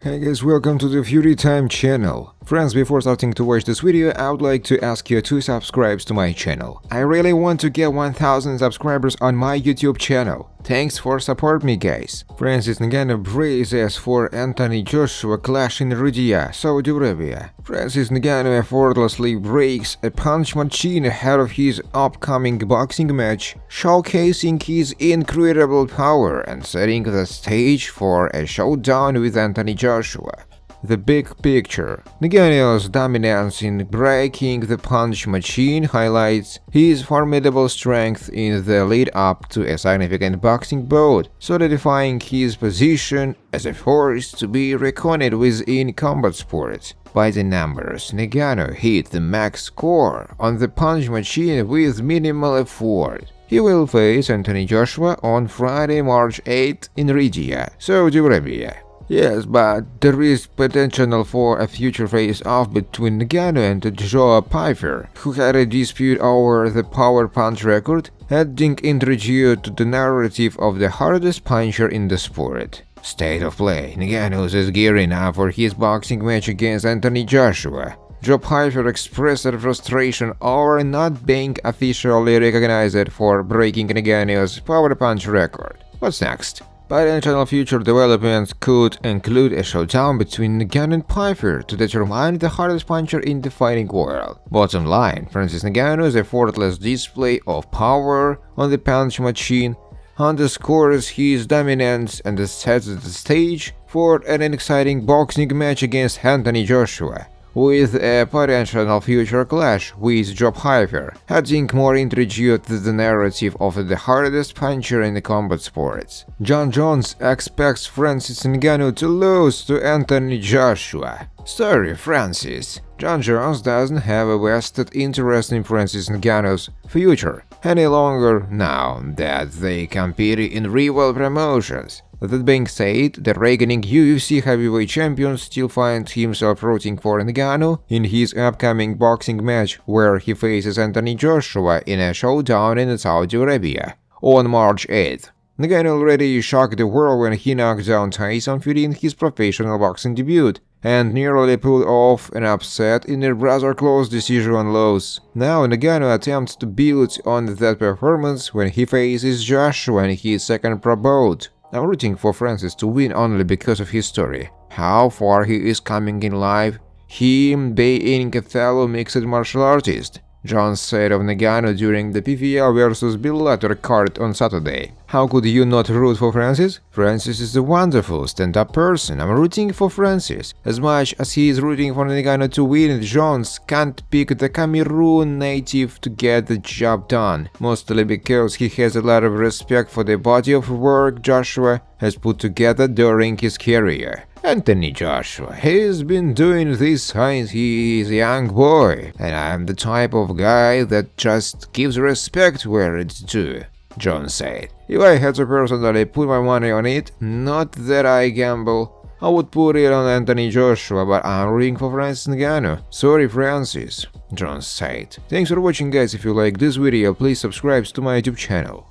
Hey guys, welcome to the Fury Time channel. Friends, before starting to watch this video, I would like to ask you to subscribe to my channel. I really want to get 1000 subscribers on my YouTube channel. Thanks for support me, guys. Francis Ngannou braces for Anthony Joshua clash in Riyadh, Saudi Arabia. Francis Ngannou effortlessly breaks a punch machine ahead of his upcoming boxing match, showcasing his incredible power and setting the stage for a showdown with Anthony Joshua. The big picture. Ngannou's dominance in breaking the punch machine highlights his formidable strength in the lead-up to a significant boxing bout, solidifying his position as a force to be reckoned with in combat sports. By the numbers, Ngannou hit the max score on the punch machine with minimal effort. He will face Anthony Joshua on Friday, March 8 in Riyadh, Saudi Arabia. Yes, but there is potential for a future face-off between Ngannou and Joe Pyfer, who had a dispute over the power punch record, adding intrigue to the narrative of the hardest puncher in the sport. State of play: Ngannou is gearing up for his boxing match against Anthony Joshua. Joe Pyfer expressed frustration over not being officially recognized for breaking Ngannou's power punch record. What's next? Potential future developments could include a showdown between Ngannou and Pyfer to determine the hardest puncher in the fighting world. Bottom line, Francis Ngannou's effortless display of power on the punch machine underscores his dominance and sets the stage for an exciting boxing match against Anthony Joshua, with a potential future clash with Joe Pyfer, adding more intrigue to the narrative of the hardest puncher in the combat sports. Jon Jones expects Francis Ngannou to lose to Anthony Joshua. Sorry, Francis. Jon Jones doesn't have a vested interest in Francis Ngannou's future any longer now that they compete in rival promotions. That being said, the reigning UFC heavyweight champion still finds himself rooting for Ngannou in his upcoming boxing match, where he faces Anthony Joshua in a showdown in Saudi Arabia on March 8th. Ngannou already shocked the world when he knocked down Tyson in his professional boxing debut, and nearly pulled off an upset in a rather close decision loss. Now Ngannou attempts to build on that performance when he faces Joshua in his second pro bout. I'm rooting for Francis to win only because of his story, how far he is coming in life, him being a fellow mixed martial artist, Jones said of Ngannou during the PFL vs Bellator card on Saturday. How could you not root for Francis? Francis is a wonderful stand-up person. I'm rooting for Francis. As much as he is rooting for Ngannou to win, Jones can't pick the Cameroon native to get the job done, mostly because he has a lot of respect for the body of work Joshua has put together during his career. Anthony Joshua, he's been doing this since he is a young boy, and I'm the type of guy that just gives respect where it's due, John said. If I had to personally put my money on it, not that I gamble, I would put it on Anthony Joshua, but I'm rooting for Francis Ngannou. Sorry, Francis, John said. Thanks for watching, guys. If you like this video, please subscribe to my YouTube channel.